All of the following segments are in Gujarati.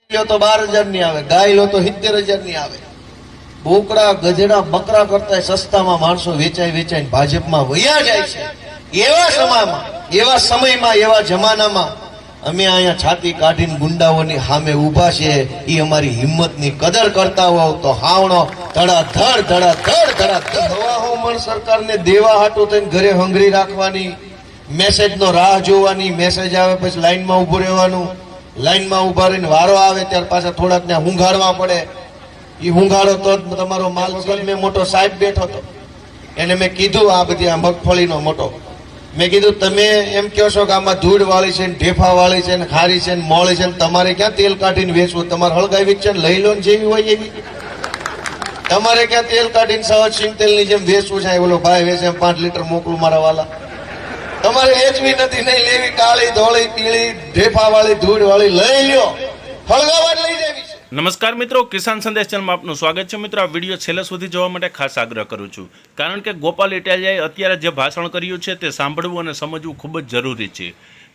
લો તો 12,000 ની આવે, ગાય લો તો 70,000 ની આવે। બોકડા ગધેડા બકરા કરતા સસ્તામાં માણસો વેચાઈ ભાજપમાં વયા જાય છે। એવા સમયમાં એવા જમાનામાં અમે અહીંયા છાતી કાઢીને ગુંડાઓની સામે ઊભા છે। એ અમારી હિંમતની કદર કરતા હોવ તો હાવણો ધડાધડ હવામાન સરકારને દેવા હાટું થઈને ઘરે હંગરી રાખવાની, મેસેજનો રાહ જોવાની, મેસેજ આવે પછી લાઈનમાં ઉભું રહેવાનું, લાઈનમાં ઉભા રહીને વારો આવે ત્યાર પાછા થોડાક ને હુંઘાડવા પડે। એ હુંઘાડો તો તમારો માલ છે। મેં મોટો સાહેબ બેઠો હતો, એને મેં કીધું આ બધી આ મગફળીનો મોટો, મેં કીધું તમે એમ કહો છો કે આમાં ધૂળ વાળી છે, ઢેફા વાળી છે, ખારી છે, મોળી છે, તમારે ક્યાં તેલ કાઢીને વેચવું? તમારે હળગાવી છે ને લઈ લો ને જેવી હોય એવી, તમારે ક્યાં તેલ કાઢીને સહજ સિંગ તેલ ની જેમ વેચવું છે? બોલો ભાઈ વેચે 5 લીટર મોકલું મારા વાલા, તમારે વેચવી નથી, નહીં લેવી। કાળી ધોળી પીળી ઢેફા વાળી ધૂળ વાળી લઈ લ્યો, હળગાવા લઈ જવી છે। નમસ્કાર મિત્રો, કિસાન સંદેશ ચેનલમાં આપનું સ્વાગત છે। મિત્રો, આ વિડીયો છેલ્લે સુધી જોવા માટે ખાસ આગ્રહ કરું છું, કારણ કે ગોપાલ ઇટાલિયાએ અત્યારે જે ભાષણ કર્યું છે તે સાંભળવું અને સમજવું ખૂબ જ જરૂરી છે।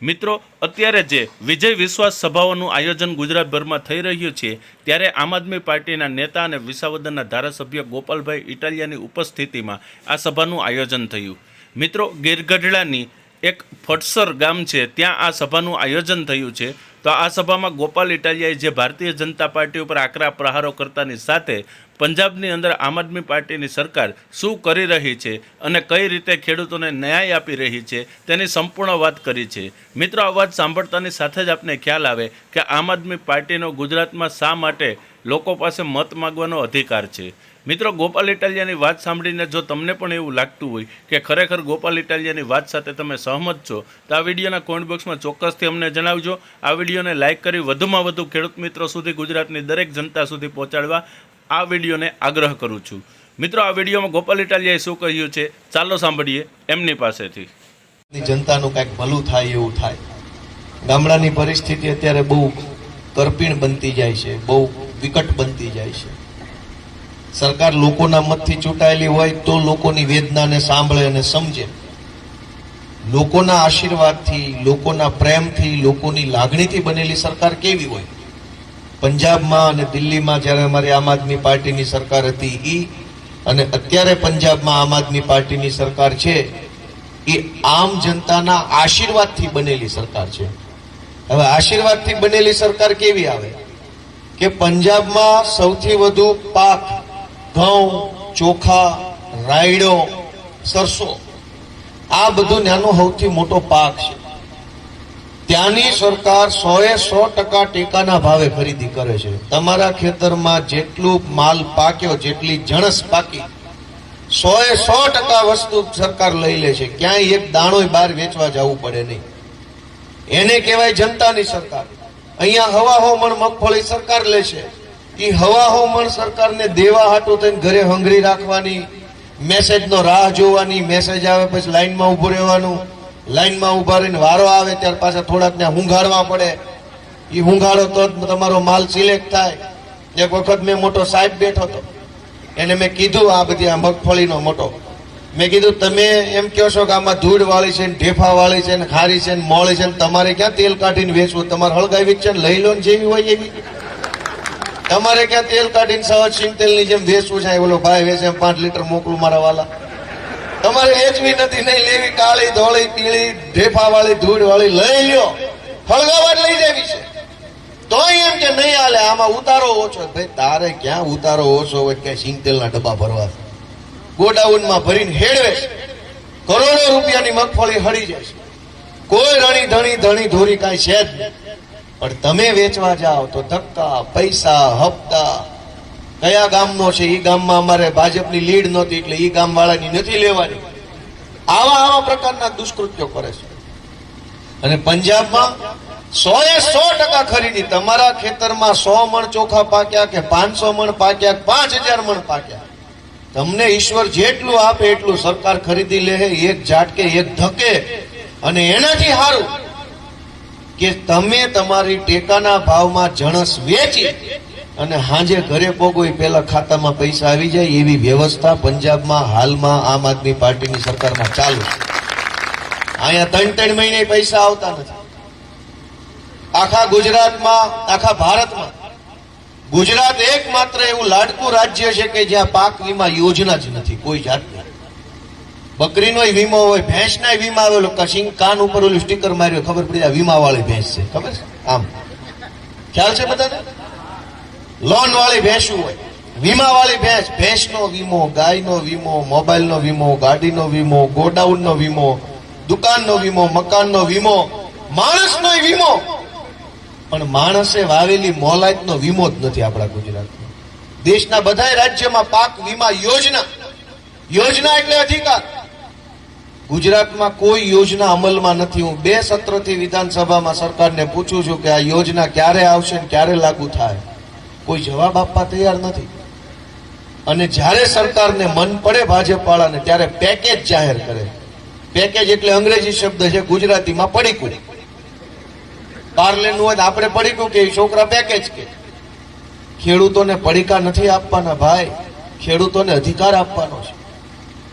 મિત્રો, અત્યારે જે વિજય વિશ્વાસ સભાઓનું આયોજન ગુજરાતભરમાં થઈ રહ્યું છે, ત્યારે આમ આદમી પાર્ટીના નેતા અને વિસાવદરના ધારાસભ્ય ગોપાલભાઈ ઇટાલિયાની ઉપસ્થિતિમાં આ સભાનું આયોજન થયું। મિત્રો, ગીરગઢડાની એક ફટસર ગામ છે, ત્યાં આ સભાનું આયોજન થયું છે। તો આ સભામાં ગોપાલ ઇટાલિયાએ જે ભારતીય જનતા પાર્ટી ઉપર આકરા પ્રહારો કરતાની સાથે પંજાબની અંદર આમ આદમી પાર્ટીની સરકાર શું કરી રહી છે અને કઈ રીતે ખેડૂતોને ન્યાય આપી રહી છે તેની સંપૂર્ણ વાત કરી છે। મિત્રો, આ વાત સાંભળતાની સાથે જ આપને ખ્યાલ આવે કે આમ આદમી પાર્ટીનો ગુજરાતમાં શા માટે લોકો પાસે મત માગવાનો અધિકાર છે। મિત્રો, ગોપાલ ઇટાલિયાની વાત સાંભળીને જો તમને પણ એવું લાગતું હોય કે ખરેખર ગોપાલ ઇટાલિયાની વાત સાથે તમે સહમત છો, તો આ વિડીયોના કોમેન્ટ બોક્સમાં ચોક્કસથી અમને જણાવજો। આ વિડીયોને લાઇક કરી વધુમાં વધુ ખેડૂત મિત્રો સુધી, ગુજરાતની દરેક જનતા સુધી પહોંચાડવા આ વિડીયોને આગ્રહ કરું છું। મિત્રો, આ વિડીયોમાં ગોપાલ ઇટાલિયાએ શું કહ્યું છે ચાલો સાંભળીએ એમની પાસેથી। જનતાનું કંઈક ભલું થાય એવું થાય। ગામડાની પરિસ્થિતિ અત્યારે બહુ કરપીણ બનતી જાય છે, બહુ વિકટ બનતી જાય છે। સરકાર લોકોના મતથી ચૂંટાયેલી હોય તો લોકોની વેદનાને સાંભળે અને સમજે। લોકોના આશીર્વાદથી, લોકોના પ્રેમથી, લોકોની લાગણીથી બનેલી સરકાર કેવી હોય? પંજાબમાં અને દિલ્હીમાં જ્યારે અમારી આમ આદમી પાર્ટીની સરકાર હતી અને અત્યારે પંજાબમાં આમ આદમી પાર્ટીની સરકાર છે, એ આમ જનતાના આશીર્વાદથી બનેલી સરકાર છે। હવે આશીર્વાદથી બનેલી સરકાર કેવી આવે કે પંજાબમાં સૌથી વધુ પાક ઘઉં, ચોખા, રાયડો, સરસો, આ બધું ત્યાંનો સૌથી મોટો પાક છે। ત્યાંની સરકાર 100% ટેકાના ભાવે ખરીદી કરે છે। તમારા ખેતરમાં જેટલું માલ પાક્યો, જેટલી જણસ પાકી, 100% વસ્તુ સરકાર લઈ લે છે। ક્યાંય એક દાણોય બહાર વેચવા જવું પડે નહીં। એને કહેવાય જનતાની સરકાર। અહીંયા હવાહો મણ મગફળી સરકાર લે છે। એ હવાહો મણ સરકારને દેવા હાટું થઈને ઘરે હંગરી રાખવાની, મેસેજનો રાહ જોવાની, મેસેજ આવે પછી લાઈનમાં ઉભું રહેવાનું, લાઈનમાં ઉભા રહીને વારો આવે ત્યાર પાછા થોડાક ને હુંઘાડવા પડે। એ હુંઘાડો તો તમારો માલ સિલેક્ટ થાય। એક વખત મેં મોટો સાહેબ બેઠો હતો, એને મેં કીધું આ બધી આ મગફળીનો મોટો, મેં કીધું તમે એમ કહો છો કે આમાં ધૂળ વાળી છે, ઢેફા વાળી છે, ખારી છે, મોળી છે, તમારે ક્યાં તેલ કાઢીને વેચવું? તમારે હળગાવી છે ને લઈ લો ને જેવી હોય એવી, તમારે ક્યાં તેલ કાઢીને સહજ સિંગ તેલ ની જેમ વેચવું છે? બોલો ભાઈ વેચે 5 લીટર મોકલું મારા વાલા, તમારે વેચવી નથી, નહીં લેવી। કાળી ધોળી પીળી ઢેફા વાળી ધૂળ વાળી લઈ લ્યો, હળગાવા લઈ જવી છે। તો એમ કે નહીં હાલે, આમાં ઉતારો ઓછો। ભાઈ તારે ક્યાં ઉતારો ઓછો હોય? ક્યાં સિંગ તેલના ડબ્બા ભરવા ગોડાઉનમાં ભરીને હેડવે છે। કરોડો રૂપિયાની મગફળી હળી જાય છે। કોઈ રણી ધણી ધણી ધોરી કાંઈ છે જ નહીં। પણ તમે વેચવા જાઓ તો ધક્કા, પૈસા, હપ્તા। કયા ગામનો છે? એ ગામમાં અમારે ભાજપની લીડ નહોતી એટલે એ ગામ વાળાની નથી લેવાની। આવા પ્રકારના દુષ્કૃત્યો કરે છે। અને પંજાબમાં 100% ખરીદી। તમારા ખેતરમાં 100 મણ ચોખા પાક્યા કે 500 મણ પાક્યા, 5000 મણ પાક્યા, તમને ઈશ્વર જેટલું આપે એટલું સરકાર ખરીદી લે, એક ઝાટકે એક ધકે। અને એનાથી સારું કે તમે તમારી ટેકાના ભાવમાં જણસ વેચી અને હાંજે ઘરે પોગો પેલા ખાતામાં પૈસા આવી જાય, એવી વ્યવસ્થા પંજાબમાં હાલમાં આમ આદમી પાર્ટીની સરકારમાં ચાલુ છે। અહીંયા 3 મહિને પૈસા આવતા નથી। આખા ગુજરાતમાં, આખા ભારતમાં ગુજરાત એકમાત્ર એવું લાડકું રાજ્ય છે કે જ્યાં પાક વીમા યોજના જ નથી કોઈ જાતની. બકરીનો વીમો હોય, ભેંસના વીમા આવેલો, કશિંગ કાન ઉપર ઓલું સ્ટીકર માર્યો, ખબર પડી આ વીમા વાળી ભેંસ છે, ખબર છે? આમ ખ્યાલ છે બધાને? લોન વાળી ભેંસું હોય, વીમા વાળી ભેંસ, ભેંસનો વીમો, ગાયનો વીમો, મોબાઈલનો વીમો, ગાડીનો વીમો, ગોડાઉનનો વીમો, દુકાનનો વીમો, મકાનનો વીમો, માણસનો વીમો. પણ માણસે વાવેલી મોલાઈતનો વીમો જ નથી આપણા ગુજરાતમાં. દેશના બધા રાજ્યમાં પાક વીમા યોજના, યોજના એટલે અધિકાર. ગુજરાતમાં કોઈ યોજના અમલમાં નથી. હું 2 સત્રથી વિધાનસભામાં સરકારને પૂછું છું કે આ યોજના ક્યારે આવશે ને ક્યારે લાગુ થાય, કોઈ જવાબ આપવા તૈયાર નથી. અને જ્યારે સરકારને મન પડે ભાજપ વાળાને ત્યારે પેકેજ જાહેર કરે. પેકેજ એટલે અંગ્રેજી શબ્દ છે, ગુજરાતીમાં પડીકું. પાર્લેનું હોય તો આપણે પડીકું કે છોકરા પેકેજ કે. ખેડૂતોને પડીકા નથી આપવાના ભાઈ, ખેડૂતોને અધિકાર આપવાનો છે.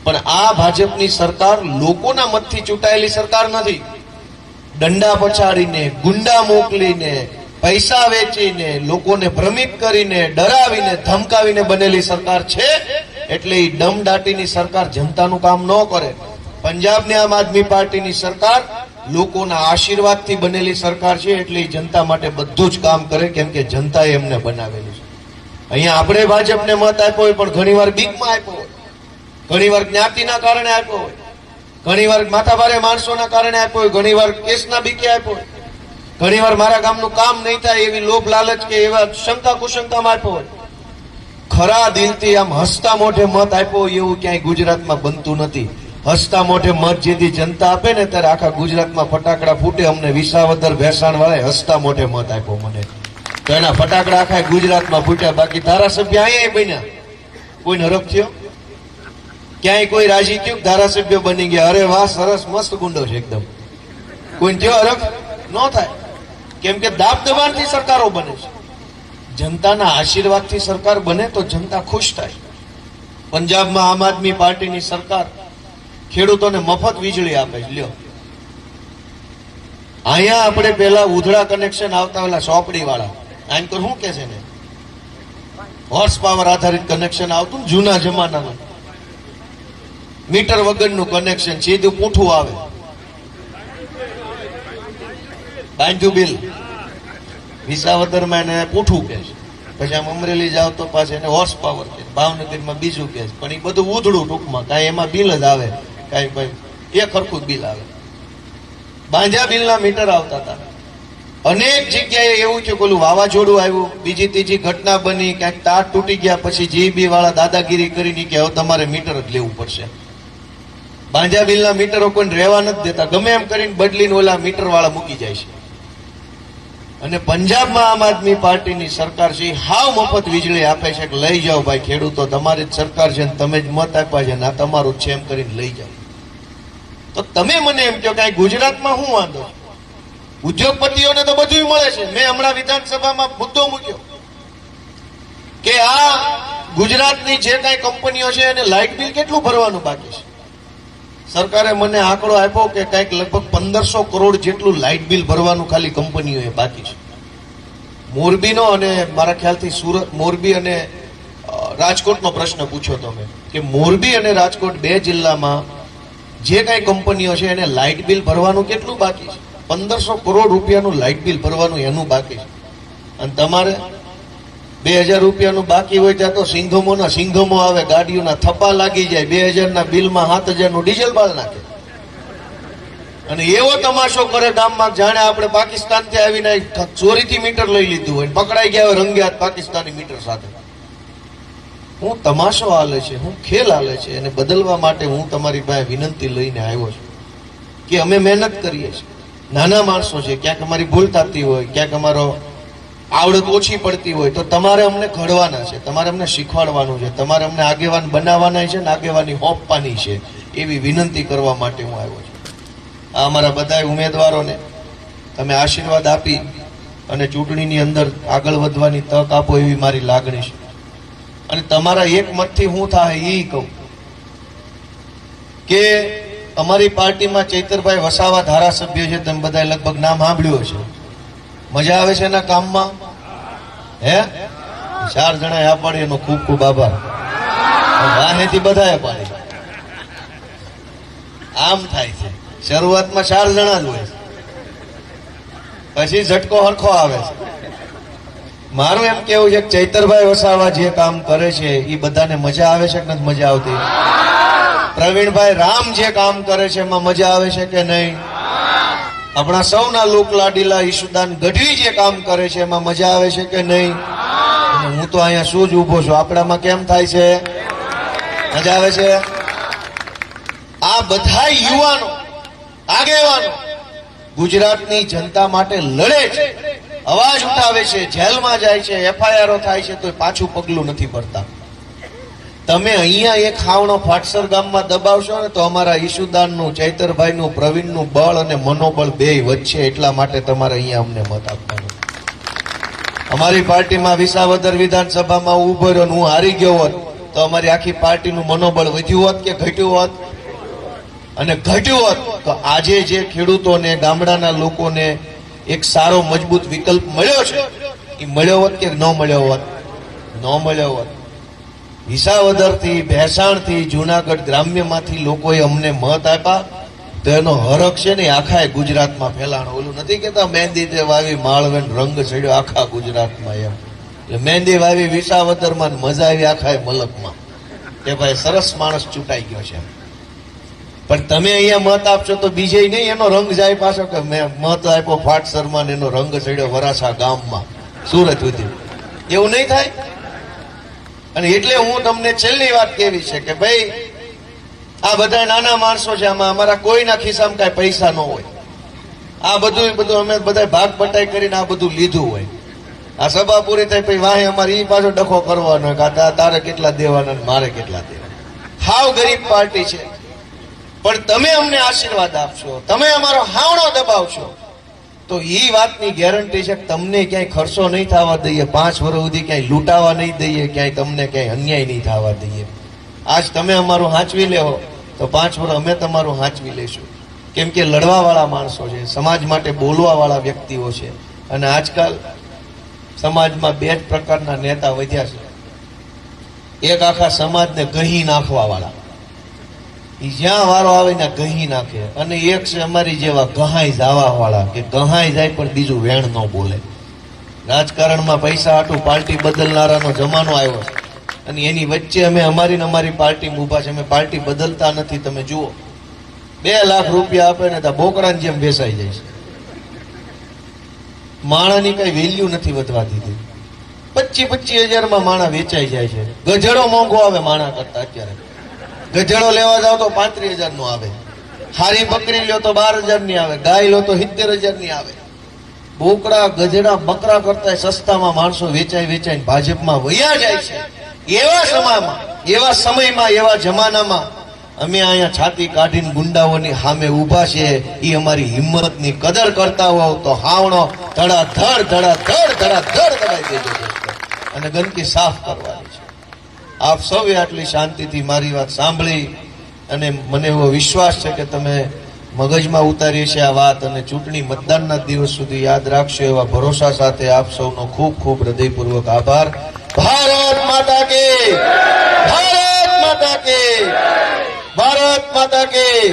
પણ આ ભાજપની સરકાર લોકોના મતથી ચૂંટાયેલી સરકાર નથી. દંડા પછાડીને, ગુંડા મોકલીને, પૈસા વેચીને, લોકોને ભ્રમિત કરીને, ડરાવીને, ધમકાવીને બનેલી સરકાર છે. એટલે એ દમદાટીની સરકાર જનતાનું કામ ન કરે. પંજાબની આમ આદમી પાર્ટીની સરકાર લોકોના આશીર્વાદથી બનેલી સરકાર છે. એટલે એ જનતા માટે બધું જ કામ કરે, કેમ કે જનતાએ એમને બનાવેલું છે. અહીંયા આપણે ભાજપને મત આપ્યો હોય, પણ ઘણીવાર બીકમાં આપ્યો હોય, ઘણીવાર જ્ઞાતિના કારણે આપ્યો હોય, ઘણીવાર માથાભારે માણસોના કારણે આપ્યો હોય, ઘણીવાર કેસના બીકે આપ્યો હોય, ઘણીવાર મારા ગામનું કામ નહીં થાય એવી લોભ લાલચ કે એવા શંકા કુશંકામાં આપ્યો હોય. ખરા દિલથી આમ હસતા મોઢે મત આપ્યો હોય એવું ક્યાંય ગુજરાતમાં બનતું નથી. હસતા મોઢે મત જેથી જનતા આપે ને ત્યારે આખા ગુજરાતમાં ફટાકડા ફૂટે. અમને વિસાવદર ભેસાણ વાળાએ હસતા મોઢે મત આપ્યો મને, તો એના ફટાકડા આખા ગુજરાતમાં ફૂટ્યા. બાકી ધારાસભ્ય અહીંયા બન્યા, કોઈ નરક થયો? ક્યાંય કોઈ રાજી થયું? ધારાસભ્ય બની ગયા, અરે વાહ સરસ મસ્ત ગુંડો છે એકદમ. કોઈ થયો હરખ? ન થાય. કેમ કે દાબ દબાણથી સરકારો બને છે. જનતાના આશીર્વાદથી સરકાર બને તો જનતા ખુશ થાય. પંજાબમાં આમ આદમી પાર્ટીની સરકાર ખેડૂતોને મફત વીજળી આપે છે. લ્યો, અહીંયા આપણે પેલા ઉધડા કનેક્શન આવતા પેલા ચોપડી વાળા આંકર શું કે છે ને, હોર્સ પાવર આધારિત કનેક્શન આવતું જૂના જમાનાનું, મીટર વગરનું કનેક્શન, સીધું પૂઠું આવે, બાંધ્યું બિલ. વિસાવદરમાં એને પૂઠું કે છે, પછી આમ અમરેલી જાવ તો પાછું એને હોર્સ પાવર કે, ભાવનગરમાં બીજું કે છે. પણ એ બધું ઉધડું ટૂંકમાં, કાંઈ એમાં બિલ જ આવે, કાંઈ ભાઈ એક સરખું બિલ આવે. બાંધ્યા બિલના મીટર આવતા હતા. અનેક જગ્યાએ એવું છે, પેલું વાવાઝોડું આવ્યું, બીજી ત્રીજી ઘટના બની, ક્યાંક તાર તૂટી ગયા, પછી જીબી વાળા દાદાગીરી કરીને કે હવે તમારે મીટર જ લેવું પડશે. બાંધ્યા બિલના મીટરો કોઈને રહેવા નથી દેતા, ગમે એમ કરીને બદલીને ઓલા મીટર વાળા મૂકી જાય છે. અને પંજાબમાં આમ આદમી પાર્ટીની સરકાર છે, હાવ મફત વીજળી આપે છે કે લઈ જાઓ ભાઈ ખેડૂતો, તમારી જ સરકાર છે ને તમે જ મત આપ્યા છે ને આ તમારું છે એમ કરીને લઈ જાઓ. તો તમે મને એમ કહો કે ગુજરાતમાં શું વાંધો? ઉદ્યોગપતિઓને તો બધું મળે છે. મેં હમણાં વિધાનસભામાં મુદ્દો મૂક્યો કે આ ગુજરાતની જે કઈ કંપનીઓ છે એને લાઇટ બિલ કેટલું ભરવાનું બાકી છે. સરકારે મને આંકડો આપ્યો કે કંઈક લગભગ 1500 કરોડ જેટલું લાઇટ બિલ ભરવાનું ખાલી કંપનીઓએ બાકી છે. મોરબીનો અને મારા ખ્યાલથી સુરત, મોરબી અને રાજકોટનો પ્રશ્ન પૂછ્યો તમે કે મોરબી અને રાજકોટ 2 જિલ્લામાં જે કઈ કંપનીઓ છે એને લાઇટ બિલ ભરવાનું કેટલું બાકી છે? 1500 કરોડ રૂપિયાનું લાઇટ બિલ ભરવાનું એનું બાકી છે. અને તમારે 2000 રૂપિયાનું બાકી હોય ત્યાં તો સિંઘમોના સિંઘમો આવે, ગાડીઓના થપ્પા લાગી જાય, 2000 ના બિલમાં 7000 નું ડીઝલ બાળ નાખે. અને એવો તમાશો કરે ગામમાં જાણે આપણે પાકિસ્તાનથી આવીને ચોરીથી મીટર લઈ લીધું હોય, પકડાઈ ગયા હોય રંગે હાથ પાકિસ્તાની મીટર સાથે. હું તમાશો હાલે છે, હું ખેલ હાલે છે, એને બદલવા માટે હું તમારી પાસે વિનંતી લઈને આવ્યો છું કે અમે મહેનત કરીએ છીએ, નાના માણસો છે, ક્યાંક અમારી ભૂલ થતી હોય, ક્યાંક અમારો આવડત ઓછી પડતી હોય તો તમારે અમને ઘડવાના છે, તમારે અમને શીખવાડવાનું છે, તમારે અમને આગેવાન બનાવવાના છે ને આગેવાની હોપવાની છે, એવી વિનંતી કરવા માટે હું આવ્યો છું. આ અમારા બધા ઉમેદવારોને તમે આશીર્વાદ આપી અને ચૂંટણીની અંદર આગળ વધવાની તક આપો એવી મારી લાગણી છે. અને તમારા એક મતથી હું થાય એ કહું કે અમારી પાર્ટીમાં ચૈતરભાઈ વસાવા ધારાસભ્ય છે, તમે બધા લગભગ નામ સાંભળ્યું છે. મજા આવે છે એના કામમાં? હે 4 જણાએ આ પાડી એનો ખૂબ ખૂબ આભાર. વાહેથી બધાએ પાડી. આમ થાય છે, શરૂઆતમાં 4 જણા જ હોય, પછી ઝટકો હરખો આવે છે. મારું એમ કેવું છે કે ચૈતરભાઈ વસાવા જે કામ કરે છે એ બધાને મજા આવે છે કે નથી મજા આવતી? પ્રવીણભાઈ રામ જે કામ કરે છે એમાં મજા આવે છે કે નહીં? આપણા સૌના લોક લાડીલા ઈશુદાન ગઢવી જે કામ કરે છે એમાં મજા આવે છે કે નહીં? હું તો અહીંયા શું જ ઉભો છું, આપણામાં કેમ થાય છે? મજા આવે છે? આ બધા યુવાનો આગેવાનો ગુજરાતની જનતા માટે લડે છે, અવાજ ઉઠાવે છે, જેલમાં જાય છે, એફઆઈઆર થાય છે, તો પાછું પગલું નથી ભરતા. તમે અહીંયા એક ખાવણો ફાટસર ગામમાં દબાવશો ને તો અમારા ઈશુદાનનું, ચૈતરભાઈનું, પ્રવીણનું બળ અને મનોબળ બેય વધશે. એટલા માટે તમારે અહીંયા અમને મત આપવાનો. અમારી પાર્ટીમાં વિસાવદર વિધાનસભામાં ઉભો રહ્યો હું હારી ગયો હોત તો અમારી આખી પાર્ટીનું મનોબળ વધ્યું હોત કે ઘટ્યું હોત? અને ઘટ્યું હોત તો આજે જે ખેડૂતોને, ગામડાના લોકોને એક સારો મજબૂત વિકલ્પ મળ્યો છે એ મળ્યો હોત કે ન મળ્યો હોત? ન મળ્યો હોત. વિસાવદરથી, ભેસાણથી, જુનાગઢ ગ્રામ્યમાંથી લોકોએ અમને મત આપ્યા તો એનો હરખ છે ને આખા ગુજરાતમાં ફેલાણો. ઓલું નથી કેતા મહેંદી તે વાવી માળવેન રંગ ચડ્યો આખા ગુજરાતમાં, એમ એટલે મહેંદી વાવી વિસાવદરમાં મજા આવી આખા મલકમાં કે ભાઈ સરસ માણસ ચૂંટાઈ ગયો છે. પણ તમે અહીંયા મત આપશો તો બીજે નહીં એનો રંગ જાય પાછો કે મેં મત આપ્યો ફાટસરમાં એનો રંગ ચડ્યો વરાછા ગામમાં, સુરત સુધી. એવું નહીં થાય. અને એટલે હું તમને છેલ્લી વાત કેવી છે કે ભાઈ આ બધા નાના માણસો છે, આમાં અમારા કોઈના ખિસ્સામાં કાંઈ પૈસા ન હોય. આ બધું અમે બધા ભાગ બટાઈ કરીને આ બધું લીધું હોય. આ સભા પૂરી થાય પછી વાહે અમારે ઈ પાછો ડખો કરવાનો કે તારે કેટલા દેવાના મારે કેટલા દેવાના. હાવ ગરીબ પાર્ટી છે, પણ તમે અમને આશીર્વાદ આપશો, તમે અમારો હાવણો દબાવશો તો એ વાતની ગેરંટી છે કે તમને ક્યાંય ખર્ચો નહીં થવા દઈએ, 5 વર્ષ સુધી ક્યાંય લૂંટાવા નહીં દઈએ, ક્યાંય તમને ક્યાંય અન્યાય નહીં થવા દઈએ. આજ તમે અમારું હાંચવી લેવો તો 5 વર્ષ અમે તમારું હાંચવી લેશું. કેમ કે લડવાવાળા માણસો છે, સમાજ માટે બોલવાવાળા વ્યક્તિઓ છે. અને આજકાલ સમાજમાં 2 જ પ્રકારના નેતા વધ્યા છે. એક આખા સમાજને ગહી નાખવા વાળા, જ્યાં વારો આવે ને ગહી નાખે, અને એક છે અમારી જેવા ગહાઈ જવા વાળા કે ગહાઈ જાય પણ બીજું વેણ ન બોલે. રાજકારણમાં પૈસા હાટું પાર્ટી બદલનારાનો જમાનો આવ્યો છે અને એની વચ્ચે અમે અમારી પાર્ટી ઉભા છે. અમે પાર્ટી બદલતા નથી. તમે જુઓ 2 લાખ રૂપિયા આપે ને ત્યાં બોકડાની જેમ બેસાઈ જાય છે. માણાની કઈ વેલ્યુ નથી વધવા દીધી. 25,000 માણા વેચાઈ જાય છે. ગધેડો મોંઘો આવે માણા કરતા. અત્યારે ગધેડો લેવા જાવ તો 35,000 નો આવે, હારી બકરી લ્યો તો 12,000 ની આવે, ગાય લો તો 70,000 ની આવે. બોકડા, ગધેડા, બકરા કરતા સસ્તામાં માણસો વેચાઈ ભાજપમાં વયા જાય છે. એવા સમયમાં એવા જમાનામાં અમે અહીંયા છાતી કાઢીને ગુંડાઓની સામે ઊભા છે. એ અમારી હિંમતની કદર કરતા હોવ તો હાવણો ધડાધડ દબાઈ દેજો અને ગંદકી સાફ કરવાની છે. આપ સૌએ આટલી શાંતિથી મારી વાત સાંભળી અને મને એવો વિશ્વાસ છે કે તમે મગજમાં ઉતારી છે આ વાત અને ચૂંટણી મતદાનના દિવસ સુધી યાદ રાખશો એવા ભરોસા સાથે આપ સૌનો ખૂબ ખૂબ હૃદયપૂર્વક આભાર. ભારત માતા કી, ભારત માતા કી, ભારત માતા કી.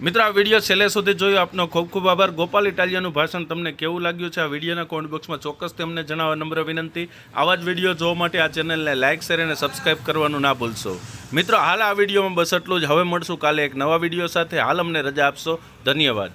મિત્રો આ વિડીયો છેલ્લે સુધી જોયો આપનો ખૂબ ખૂબ આભાર. ગોપાલ ઇટાલિયાનું ભાષણ તમને કેવું લાગ્યું છે આ વિડીયોના કોમેન્ટ બોક્સમાં ચોક્કસથી અમને જણાવવા નમ્ર વિનંતી. આવા જ વિડીયો જોવા માટે આ ચેનલને લાઇક, શેર અને સબસ્ક્રાઇબ કરવાનું ના ભૂલશો. મિત્રો હાલ આ વિડીયોમાં બસ એટલું જ. હવે મળશું કાલે એક નવા વિડીયો સાથે. હાલ અમને રજા આપશો. ધન્યવાદ.